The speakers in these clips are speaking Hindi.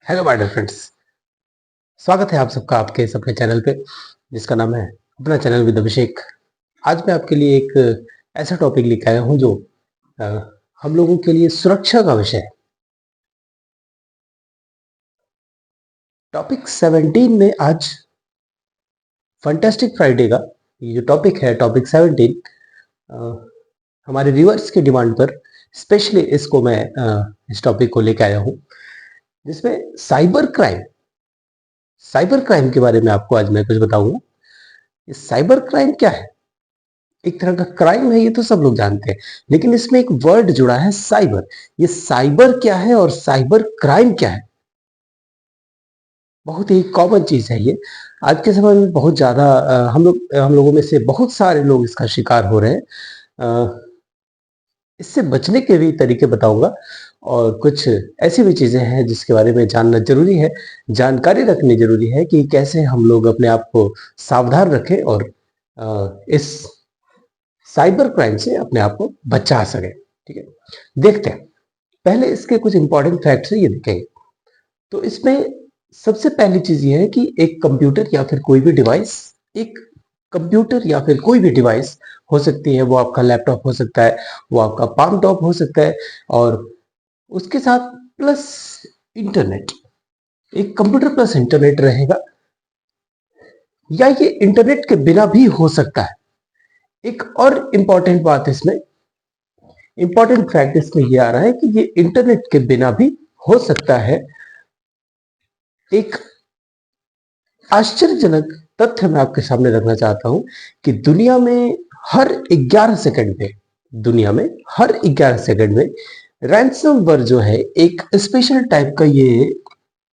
Hello my dear friends. स्वागत है आप सबका आपके इस अपने चैनल पे जिसका नाम है अपना चैनल विद अभिषेक। आज मैं आपके लिए एक ऐसा टॉपिक लेकर आया हूं जो अ, हम लोगों के लिए सुरक्षा का विषय है। टॉपिक 17 में आज फंटास्टिक फ्राइडे का ये जो टॉपिक है टॉपिक 17 हमारे व्यूअर्स की डिमांड पर स्पेशली इसको मैं इस टॉपिक को लेकर आया हूं जिसमें साइबर क्राइम के बारे में आपको आज मैं कुछ बताऊंगा। ये साइबर क्राइम क्या है? एक तरह का क्राइम है, ये तो सब लोग जानते हैं, लेकिन इसमें एक वर्ड जुड़ा है साइबर। ये साइबर क्या है और साइबर क्राइम क्या है? बहुत ही कॉमन चीज है ये। आज के समय में बहुत ज्यादा हम लोगों में से बहुत सारे लोग इसका शिकार हो रहे हैं। अ, इससे बचने के भी तरीके बताऊंगा और कुछ ऐसी भी चीजें हैं जिसके बारे में जानना जरूरी है, जानकारी रखनी जरूरी है कि कैसे हम लोग अपने आप को सावधान रखें और इस साइबर क्राइम से अपने आप को बचा सके। ठीक है, देखते हैं। पहले इसके कुछ इंपॉर्टेंट फैक्ट्स है, ये देखेंगे। तो इसमें सबसे पहली चीज ये है कि एक कंप्यूटर या फिर कोई भी डिवाइस, एक कंप्यूटर या फिर कोई भी डिवाइस हो सकती है, वो आपका लैपटॉप हो सकता है, वो आपका पाम टॉप हो सकता है, और उसके साथ प्लस इंटरनेट, एक कंप्यूटर प्लस इंटरनेट रहेगा, या ये इंटरनेट के बिना भी हो सकता है। एक और इंपॉर्टेंट बात इसमें, इंपॉर्टेंट फैक्ट इसमें ये आ रहा है कि ये इंटरनेट के बिना भी हो सकता है। एक आश्चर्यजनक तथ्य मैं आपके सामने रखना चाहता हूं कि हर 11 सेकंड में दुनिया में हर 11 सेकंड में रैंसमवेयर जो है, एक स्पेशल टाइप का ये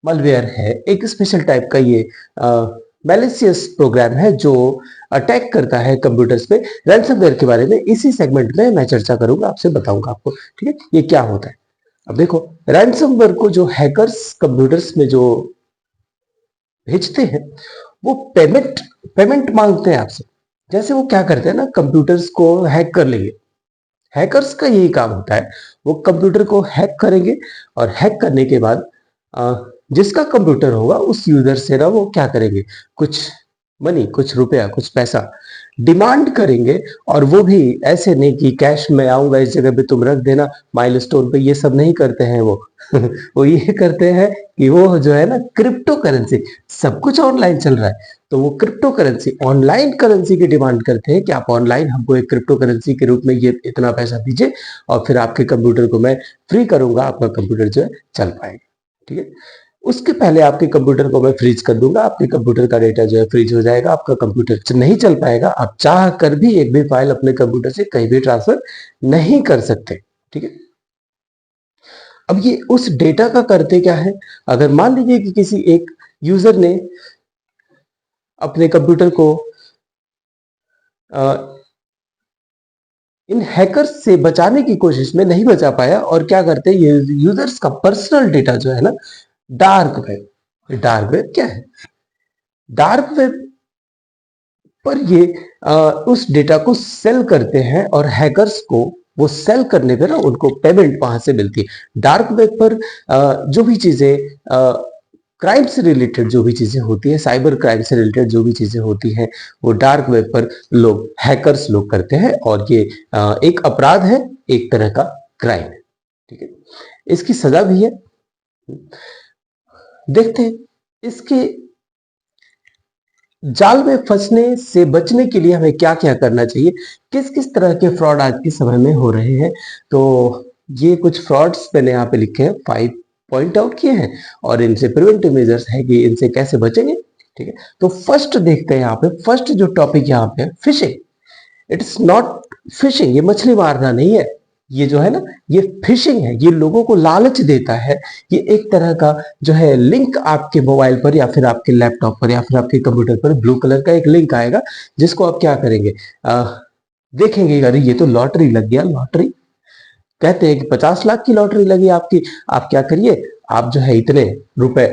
मलवेयर है, एक स्पेशल टाइप का ये मैलिशियस प्रोग्राम है जो अटैक करता है कंप्यूटर्स पे। रैंसमवेयर के बारे में इसी सेगमेंट में मैं चर्चा करूंगा, आपसे बताऊंगा आपको। ठीक है, ये क्या होता है। अब देखो, रैंसमवेयर को जो हैकर्स कंप्यूटर्स में जो भेजते हैं, वो पेमेंट पेमेंट मांगते हैं आपसे। जैसे वो क्या करते हैं ना, कंप्यूटर्स को हैक कर लेंगे। हैकर्स का यही काम होता है, वो कंप्यूटर को हैक करेंगे और हैक करने के बाद जिसका कंप्यूटर होगा उस यूजर से ना वो क्या करेंगे, कुछ मनी, कुछ रुपया, कुछ पैसा डिमांड करेंगे। और वो भी ऐसे नहीं कि कैश में आऊंगा इस जगह पे तुम रख देना माइलस्टोन पे, ये सब नहीं करते हैं वो। वो ये करते हैं कि वो जो है ना, क्रिप्टो करेंसी, सब कुछ ऑनलाइन चल रहा है, तो वो क्रिप्टो करेंसी, ऑनलाइन करेंसी की डिमांड करते हैं कि आप ऑनलाइन हमको एक क्रिप्टो करेंसी के रूप में ये इतना पैसा दीजिए और फिर आपके कंप्यूटर को मैं फ्री करूंगा, आपका कंप्यूटर जो है चल पाएगा। ठीक है, उसके पहले आपके कंप्यूटर को मैं फ्रीज कर दूंगा, आपके कंप्यूटर का डेटा जो है फ्रीज हो जाएगा, आपका कंप्यूटर नहीं चल पाएगा, आप चाह कर भी एक भी फाइल अपने कंप्यूटर से कहीं भी ट्रांसफर नहीं कर सकते। ठीक है, अब ये उस डेटा का करते क्या है, अगर मान लीजिए कि किसी एक यूजर ने अपने कंप्यूटर को इन हैकर्स से बचाने की कोशिश में नहीं बचा पाया, और क्या करते हैं, ये यूजर्स का पर्सनल डेटा जो है ना, डार्क वेब क्या है, डार्क वेब पर ये उस डेटा को सेल करते हैं, और हैकर्स को वो सेल करने पे ना उनको पेमेंट वहां से मिलती है। डार्क वेब पर जो भी चीजें क्राइम से रिलेटेड जो भी चीजें होती है, साइबर क्राइम से रिलेटेड जो भी चीजें होती हैं, वो डार्क वेब पर लोग, हैकर्स लोग करते हैं, और ये एक अपराध है, एक तरह का क्राइम है। ठीक है, इसकी सजा भी है। देखते हैं इसके जाल में फंसने से बचने के लिए हमें क्या क्या करना चाहिए, किस किस तरह के फ्रॉड आज के समय में हो रहे हैं। तो ये कुछ फ्रॉड्स मैंने यहाँ पे लिखे हैं, 5 पॉइंट आउट किए हैं, और इनसे प्रिवेंटिव मेजर्स है कि इनसे कैसे बचेंगे। ठीक है, तो फर्स्ट देखते हैं, यहाँ पे फर्स्ट जो टॉपिक यहाँ पे फिशिंग। इट्स नॉट फिशिंग, ये मछली मारना नहीं है, ये जो है ना, ये फिशिंग है, ये लोगों को लालच देता है। ये एक तरह का जो है लिंक आपके मोबाइल पर या फिर आपके लैपटॉप पर या फिर आपके कंप्यूटर पर ब्लू कलर का एक लिंक आएगा, जिसको आप क्या करेंगे, देखेंगे, अरे ये तो लॉटरी लग गया, लॉटरी कहते हैं कि 50 लाख की लॉटरी लगी आपकी, आप क्या करिए, आप जो है इतने रुपए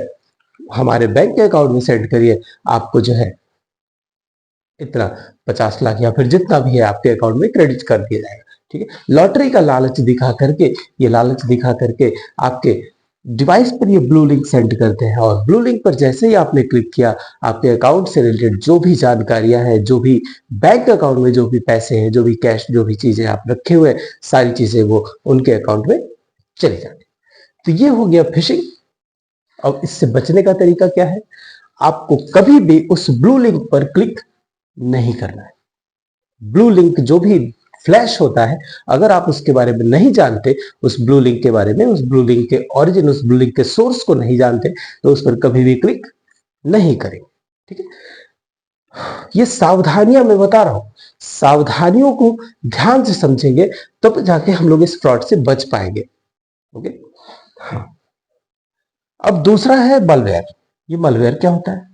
हमारे बैंक के अकाउंट में सेंड करिए, आपको जो है इतना 50 लाख या फिर जितना भी है आपके अकाउंट में क्रेडिट कर दिया जाएगा। ठीक है, लॉटरी का लालच दिखा करके, ये लालच दिखा करके आपके डिवाइस पर ये ब्लू लिंक सेंड करते हैं और ब्लू लिंक पर जैसे ही आपने क्लिक किया, आपके अकाउंट से रिलेटेड जो भी जानकारियां हैं, जो भी बैंक अकाउंट में जो भी पैसे हैं, जो भी कैश, जो भी चीजें आप रखे हुए हैं, सारी चीजें वो उनके अकाउंट में चली जाती। तो ये हो गया फिशिंग। अब इससे बचने का तरीका क्या है? आपको कभी भी उस ब्लू लिंक पर क्लिक नहीं करना है। ब्लू लिंक जो भी फ्लैश होता है, अगर आप उसके बारे में नहीं जानते, उस ब्लू लिंक के बारे में, उस ब्लू लिंक के ओरिजिन, उस ब्लू लिंक के सोर्स को नहीं जानते, तो उस पर कभी भी क्लिक नहीं करें। ठीक है, ये सावधानियां मैं बता रहा हूं, सावधानियों को ध्यान से समझेंगे तब जाके हम लोग इस फ्रॉड से बच पाएंगे। ओके, हाँ। अब दूसरा है मलवेयर। ये मलवेयर क्या होता है?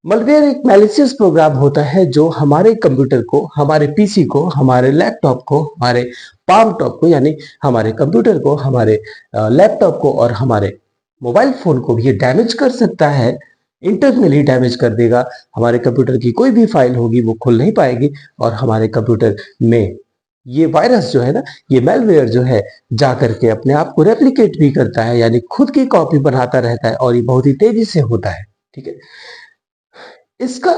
मलवेयर एक मैलिशियस प्रोग्राम होता है जो हमारे कंप्यूटर को, हमारे पीसी को, हमारे लैपटॉप को, हमारे पाम टॉप को, यानी हमारे कंप्यूटर को, हमारे लैपटॉप को और हमारे मोबाइल फोन को भी ये डैमेज कर सकता है। इंटरनली डैमेज कर देगा। हमारे कंप्यूटर की कोई भी फाइल होगी वो खुल नहीं पाएगी और हमारे कंप्यूटर में ये वायरस जो है ना, ये मेलवेयर जो है, जा करके अपने आप को रेप्लिकेट भी करता है, यानी खुद की कॉपी बनाता रहता है और ये बहुत ही तेजी से होता है। ठीक है, इसका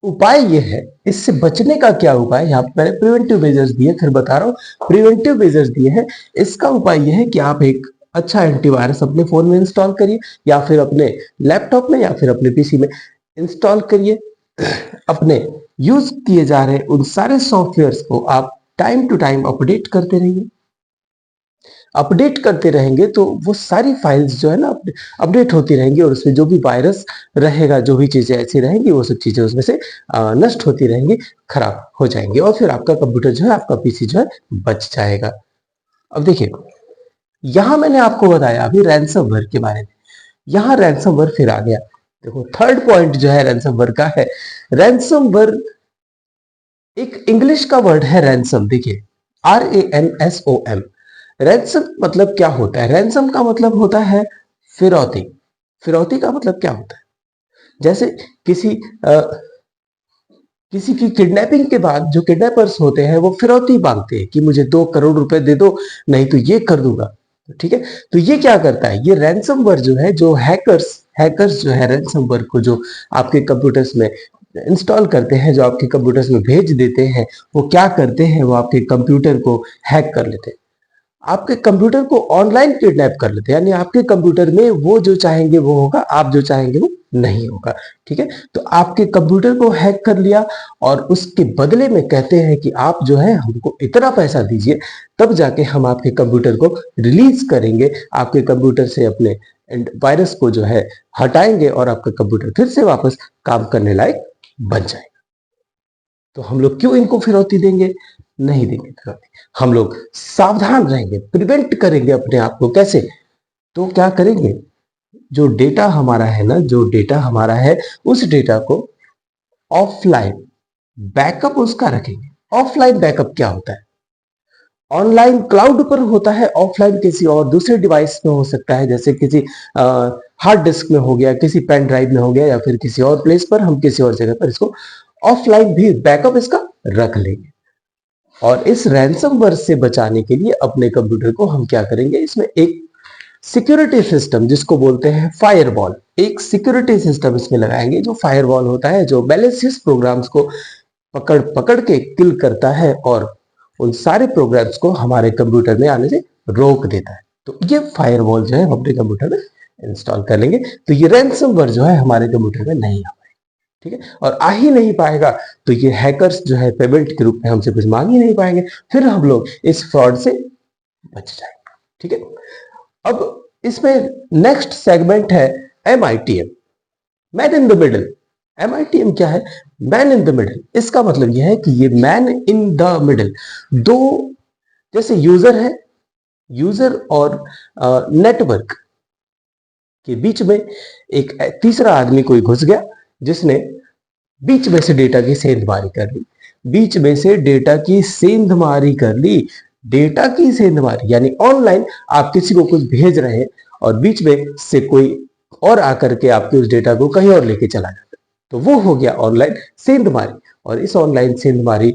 उपाय ये है, इससे बचने का क्या उपाय? यहाँ पे मैंने प्रिवेंटिव मेजर्स दिए, फिर बता रहा हूँ। प्रिवेंटिव मेजर्स दिए हैं। इसका उपाय ये है कि आप एक अच्छा एंटीवायरस अपने फोन में इंस्टॉल करिए, या फिर अपने लैपटॉप में, या फिर अपने पीसी में इंस्टॉल करिए। अपने यूज किए जा रहे उन सारे सॉफ्टवेयर्स को आप टाइम टू टाइम अपडेट करते रहिए। अपडेट करते रहेंगे तो वो सारी फाइल्स जो है ना अपडेट होती रहेंगी और उसमें जो भी वायरस रहेगा, जो भी चीजें ऐसी रहेंगी, वो सब चीजें उसमें से नष्ट होती रहेंगी, खराब हो जाएंगी और फिर आपका कंप्यूटर जो है, आपका पीसी जो है, बच जाएगा। अब देखिए, यहां मैंने आपको बताया अभी रैंसमवेयर के बारे में। यहां रैंसमवेयर फिर आ गया। देखो, थर्ड पॉइंट जो है रैंसमवेयर का है। रैंसमवेयर एक इंग्लिश का वर्ड है रैंसम। देखिए, RANSOM। रैंसम मतलब क्या होता है? रैंसम का मतलब होता है फिरौती। फिरौती का मतलब क्या होता है? जैसे किसी किसी की किडनैपिंग के बाद जो किडनैपर्स होते हैं वो फिरौती मांगते हैं कि मुझे 2 करोड़ रुपए दे दो, नहीं तो ये कर दूंगा। ठीक है, तो ये क्या करता है? ये रैंसमवेयर जो है, जो हैकर्स हैकर्स जो है रैंसमवेयर को जो आपके कंप्यूटर्स में इंस्टॉल करते हैं, जो आपके कंप्यूटर्स में भेज देते हैं, वो क्या करते हैं? वो आपके कंप्यूटर को हैक कर लेते हैं, आपके कंप्यूटर को ऑनलाइन किडनैप कर लेते हैं। यानी आपके कंप्यूटर में वो जो चाहेंगे वो होगा, आप जो चाहेंगे वो नहीं होगा। ठीक है, तो आपके कंप्यूटर को हैक कर लिया और उसके बदले में कहते हैं कि आप जो है हमको इतना पैसा दीजिए, तब जाके हम आपके कंप्यूटर को रिलीज करेंगे, आपके कंप्यूटर से अपने वायरस को जो है हटाएंगे और आपका कंप्यूटर फिर से वापस काम करने लायक बन जाएगा। तो हम लोग क्यों इनको फिरौती देंगे? नहीं देंगे फिरौती। हम लोग सावधान रहेंगे, प्रिवेंट करेंगे अपने आप को। कैसे? तो क्या करेंगे? जो डेटा हमारा है ना, जो डेटा हमारा है, उस डेटा को ऑफलाइन बैकअप उसका रखेंगे। ऑफलाइन बैकअप क्या होता है? ऑनलाइन क्लाउड पर होता है, ऑफलाइन किसी और दूसरे डिवाइस में हो सकता है, जैसे किसी हार्ड डिस्क में हो गया, किसी पेन ड्राइव में हो गया, या फिर किसी और प्लेस पर, हम किसी और जगह पर इसको ऑफलाइन भी बैकअप इसका रख लेंगे। और इस रैंसमवेयर से बचाने के लिए अपने कंप्यूटर को हम क्या करेंगे? इसमें एक सिक्योरिटी सिस्टम, जिसको बोलते हैं फायरवॉल, एक सिक्योरिटी सिस्टम इसमें लगाएंगे। जो फायरवॉल होता है, जो मैलिशियस प्रोग्राम्स को पकड़ पकड़ के किल करता है और उन सारे प्रोग्राम्स को हमारे कंप्यूटर में आने से रोक देता है। तो ये फायरवॉल जो है हम अपने कंप्यूटर में इंस्टॉल कर लेंगे, तो ये रैंसमवेयर जो है हमारे कंप्यूटर में नहीं आ पाएगा। ठीक है, और आ ही नहीं पाएगा तो ये हैकर्स जो है पेमेंट के रूप में हमसे कुछ मांग ही नहीं पाएंगे, फिर हम लोग इस फ्रॉड से बच जाएंगे। ठीक है, अब इसमें नेक्स्ट सेगमेंट है MITM, man in the middle. MITM क्या है? Man in the middle. इसका मतलब यह है कि ये मैन इन द मिडल, दो, जैसे यूजर है, यूजर और नेटवर्क के बीच में एक तीसरा आदमी कोई घुस गया, जिसने बीच में से डेटा की सेंधमारी कर ली। बीच में से डेटा की सेंधमारी कर ली। डेटा की सेंधमारी यानी ऑनलाइन आप किसी को कुछ भेज रहे हैं और बीच में से कोई और आकर के आपके उस डेटा को कहीं और लेके चला जाता है, तो वो हो गया ऑनलाइन सेंधमारी। और इस ऑनलाइन सेंधमारी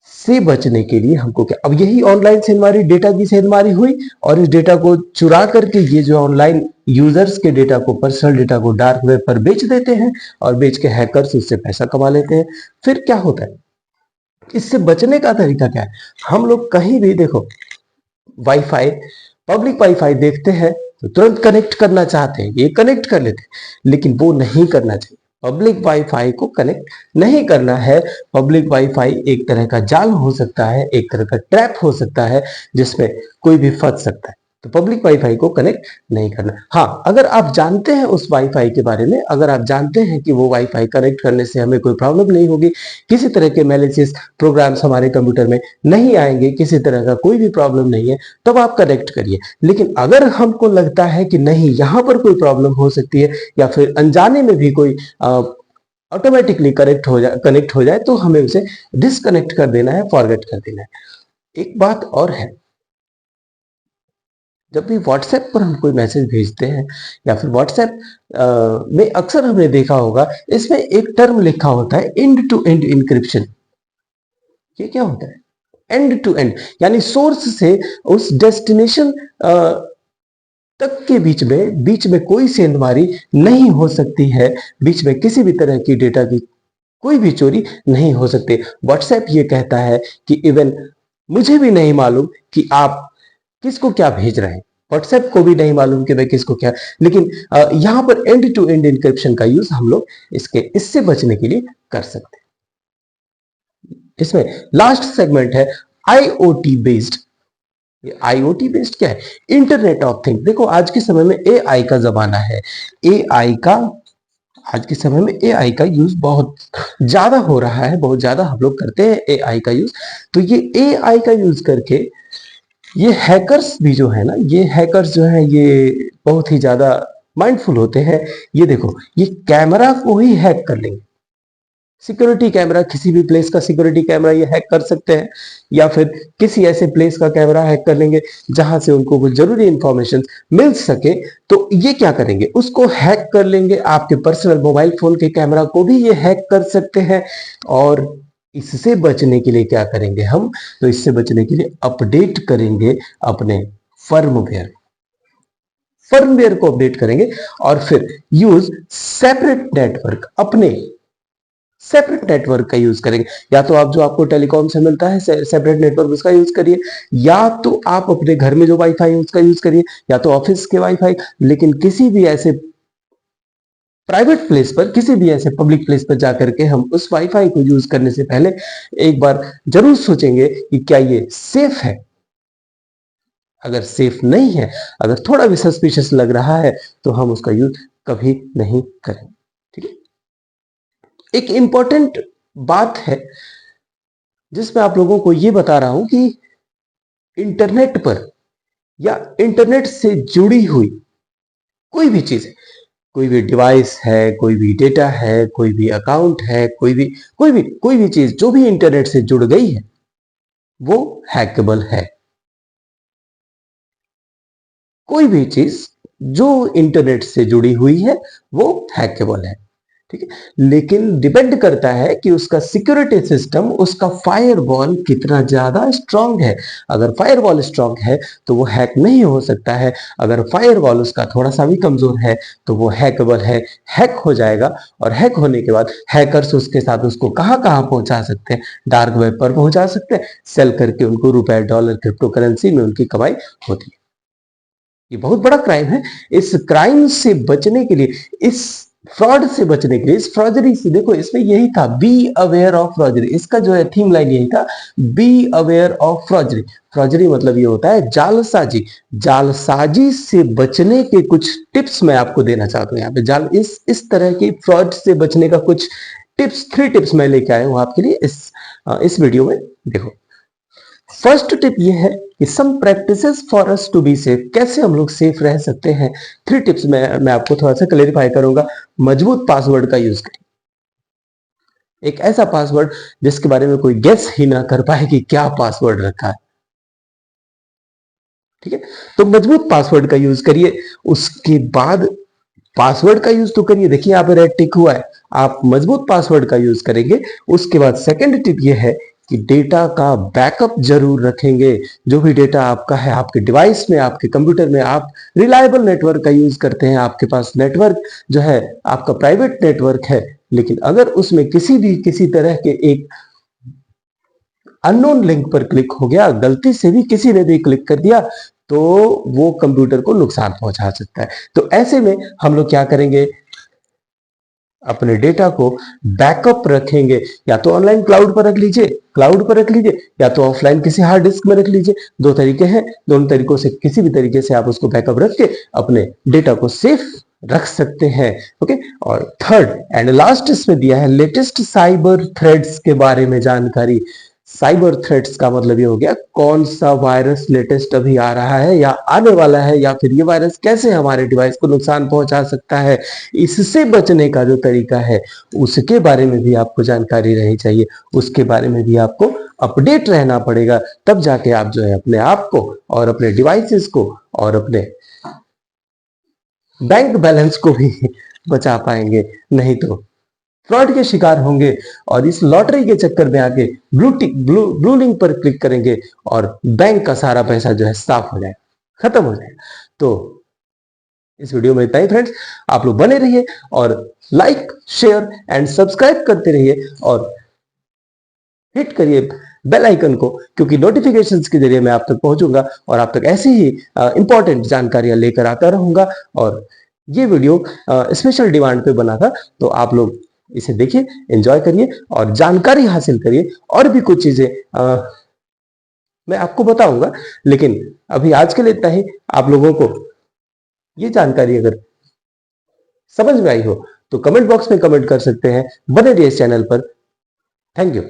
से बचने के लिए हमको क्या, अब यही ऑनलाइन सेंधमारी डेटा की सेंधमारी हुई और इस डेटा को चुरा करके ये जो ऑनलाइन यूजर्स के डेटा को, पर्सनल डेटा को डार्क वेब पर बेच देते हैं और बेच के हैकर्स उससे पैसा कमा लेते हैं। फिर क्या होता है, इससे बचने का तरीका क्या है? हम लोग कहीं भी देखो, वाईफाई, पब्लिक वाईफाई देखते हैं तो तुरंत कनेक्ट करना चाहते हैं, ये कनेक्ट कर लेते हैं, लेकिन वो नहीं करना चाहिए। पब्लिक वाईफाई को कनेक्ट नहीं करना है। पब्लिक वाईफाई एक तरह का जाल हो सकता है, एक तरह का ट्रैप हो सकता है जिसमें कोई भी फंस सकता है। तो पब्लिक वाईफाई को कनेक्ट नहीं करना। हाँ, अगर आप जानते हैं उस वाईफाई के बारे में, अगर आप जानते हैं कि वो वाईफाई कनेक्ट करने से हमें कोई प्रॉब्लम नहीं होगी, किसी तरह के मैलिशियस प्रोग्राम्स हमारे कंप्यूटर में नहीं आएंगे, किसी तरह का कोई भी प्रॉब्लम नहीं है, तब आप कनेक्ट करिए। लेकिन अगर हमको लगता है कि नहीं, यहां पर कोई प्रॉब्लम हो सकती है या फिर अनजाने में भी कोई ऑटोमेटिकली कनेक्ट हो जाए तो हमें उसे डिसकनेक्ट कर देना है, फॉरगेट कर देना है। एक बात और है, जब भी व्हाट्सएप पर हम कोई मैसेज भेजते हैं या फिर व्हाट्सएप में अक्सर हमने देखा होगा, इसमें एक टर्म लिखा होता है एंड टू एंड इंक्रिप्शन। ये क्या होता है? एंड टू एंड यानी सोर्स से उस डेस्टिनेशन तक के बीच में कोई सेंधमारी नहीं हो सकती है, बीच में किसी भी तरह की डेटा की कोई भी चोरी नहीं हो सकती। व्हाट्सएप ये कहता है कि इवन मुझे भी नहीं मालूम कि आप किसको क्या भेज रहे हैं, व्हाट्सएप को भी नहीं मालूम कि मैं किसको क्या, लेकिन यहां पर एंड टू एंड इंक्रिप्शन का यूज हम लोग इससे बचने के लिए कर सकते हैं। इसमें लास्ट सेगमेंट है आईओटी बेस्ड। ये आईओटी बेस्ड क्या है? Internet of thing. देखो, आज के समय में एआई का जमाना है। एआई का आज के समय में एआई का यूज बहुत ज्यादा हो रहा है, बहुत ज्यादा हम लोग करते हैं एआई का यूज। तो ये एआई का यूज करके ये हैकर्स भी जो है ना, ये हैकर्स जो है ये बहुत ही ज्यादा माइंडफुल होते हैं। ये देखो, ये कैमरा को ही हैक कर लेंगे। सिक्योरिटी कैमरा, किसी भी प्लेस का सिक्योरिटी कैमरा ये हैक कर सकते हैं, या फिर किसी ऐसे प्लेस का कैमरा हैक कर लेंगे जहां से उनको कुछ जरूरी इंफॉर्मेशन मिल सके। तो ये क्या करेंगे, उसको हैक कर लेंगे। आपके पर्सनल मोबाइल फोन के कैमरा को भी ये हैक कर सकते हैं। और इससे बचने के लिए क्या करेंगे हम? तो इससे बचने के लिए अपडेट करेंगे अपने फर्मवेयर फर्मवेयर को अपडेट करेंगे और फिर यूज सेपरेट नेटवर्क, अपने सेपरेट नेटवर्क का यूज करेंगे। या तो आप जो आपको टेलीकॉम से मिलता है सेपरेट नेटवर्क, उसका यूज करिए, या तो आप अपने घर में जो वाईफाई है उसका यूज करिए, या तो ऑफिस के वाईफाई। लेकिन किसी भी ऐसे प्राइवेट प्लेस पर, किसी भी ऐसे पब्लिक प्लेस पर जाकर के हम उस वाईफाई को यूज करने से पहले एक बार जरूर सोचेंगे कि क्या ये सेफ है। अगर सेफ नहीं है, अगर थोड़ा भी सस्पिशियस लग रहा है, तो हम उसका यूज कभी नहीं करेंगे। ठीक है। एक इंपॉर्टेंट बात है जिसमें आप लोगों को यह बता रहा हूं कि इंटरनेट पर या इंटरनेट से जुड़ी हुई कोई भी चीज है, कोई भी डिवाइस है, कोई भी डेटा है, कोई भी अकाउंट है, कोई भी चीज जो भी इंटरनेट से जुड़ गई है वो हैकेबल है। कोई भी चीज जो इंटरनेट से जुड़ी हुई है वो हैकेबल है। ठीक है। लेकिन डिपेंड करता है कि उसका सिक्योरिटी सिस्टम, उसका फायरवॉल कितना ज्यादा स्ट्रांग है। अगर फायरवॉल स्ट्रांग है तो वो हैक नहीं हो सकता है। अगर फायरवॉल उसका थोड़ा सा भी कमजोर है तो वो हैकेबल है, हैक हो जाएगा। और हैक होने के बाद हैकर्स उसके साथ उसको कहां कहां पहुंचा सकते हैं? डार्क वेब पर पहुंचा सकते हैं, सेल करके उनको रुपए, डॉलर, क्रिप्टो करेंसी में उनकी कमाई होती है। ये बहुत बड़ा क्राइम है। इस क्राइम से बचने के लिए, इस फ्रॉड से बचने के लिए, इस फ्रॉडरी से, देखो इसमें यही था, बी अवेयर ऑफ फ्रॉडरी। इसका जो है थीम लाइन यही था, बी अवेयर ऑफ फ्रॉडरी। फ्रॉडरी मतलब ये होता है जालसाजी। जालसाजी से बचने के कुछ टिप्स मैं आपको देना चाहता हूं। यहाँ पे इस तरह की फ्रॉड से बचने का कुछ टिप्स, 3 टिप्स मैं लेके आया हूं आपके लिए इस वीडियो में। देखो, फर्स्ट टिप ये है कि some practices for us to be safe. कैसे हम लोग सेफ रह सकते हैं? 3 टिप्स मैं आपको थोड़ा सा क्लेरिफाई करूंगा। मजबूत पासवर्ड का यूज करें, एक ऐसा पासवर्ड जिसके बारे में कोई गेस ही ना कर पाए कि क्या पासवर्ड रखा है। ठीक है। तो मजबूत पासवर्ड का यूज करिए। उसके बाद पासवर्ड का यूज तो करिए, देखिए यहाँ पे रेड टिक हुआ है, आप मजबूत पासवर्ड का यूज करेंगे। उसके बाद सेकंड टिप ये है कि डेटा का बैकअप जरूर रखेंगे। जो भी डेटा आपका है आपके डिवाइस में, आपके कंप्यूटर में, आप रिलायबल नेटवर्क का यूज करते हैं, आपके पास नेटवर्क जो है आपका प्राइवेट नेटवर्क है, लेकिन अगर उसमें किसी तरह के एक अननोन लिंक पर क्लिक हो गया, गलती से भी किसी ने भी क्लिक कर दिया, तो वो कंप्यूटर को नुकसान पहुंचा सकता है। तो ऐसे में हम लोग क्या करेंगे, अपने डेटा को बैकअप रखेंगे। या तो ऑनलाइन क्लाउड पर रख लीजिए, या तो ऑफलाइन किसी हार्ड डिस्क में रख लीजिए। दो तरीके हैं, दोनों तरीकों से किसी भी तरीके से आप उसको बैकअप रख के अपने डेटा को सेफ रख सकते हैं। ओके, और थर्ड एंड लास्ट इसमें दिया है लेटेस्ट साइबर थ्रेड्स के बारे में जानकारी। साइबर थ्रेट्स का मतलब ये हो गया कौन सा वायरस लेटेस्ट अभी आ रहा है या आने वाला है, या फिर ये वायरस कैसे हमारे डिवाइस को नुकसान पहुंचा सकता है, इससे बचने का जो तरीका है उसके बारे में भी आपको जानकारी रहनी चाहिए, उसके बारे में भी आपको अपडेट रहना पड़ेगा। तब जाके आप जो है अपने आप को और अपने डिवाइसेस को और अपने बैंक बैलेंस को भी बचा पाएंगे। नहीं तो फ्रॉड के शिकार होंगे और इस लॉटरी के चक्कर में आके ब्लू लिंक पर क्लिक करेंगे और बैंक का सारा पैसा जो है साफ हो जाएगा, खत्म हो जाएगा। तो इस वीडियो में इतना ही फ्रेंड्स, आप लोग बने रहिए और लाइक शेयर एंड सब्सक्राइब करते रहिए और हिट करिए बेल आइकन को, क्योंकि नोटिफिकेशंस के जरिए मैं आप तक पहुंचूंगा और आप तक ऐसी ही इंपॉर्टेंट जानकारियां लेकर आता रहूंगा। और ये वीडियो स्पेशल डिमांड पे बना था, तो आप लोग इसे देखिए, एंजॉय करिए और जानकारी हासिल करिए। और भी कुछ चीजें मैं आपको बताऊंगा, लेकिन अभी आज के लिए इतना ही। आप लोगों को ये जानकारी अगर समझ में आई हो तो कमेंट बॉक्स में कमेंट कर सकते हैं। बने रहिए इस चैनल पर। Thank you.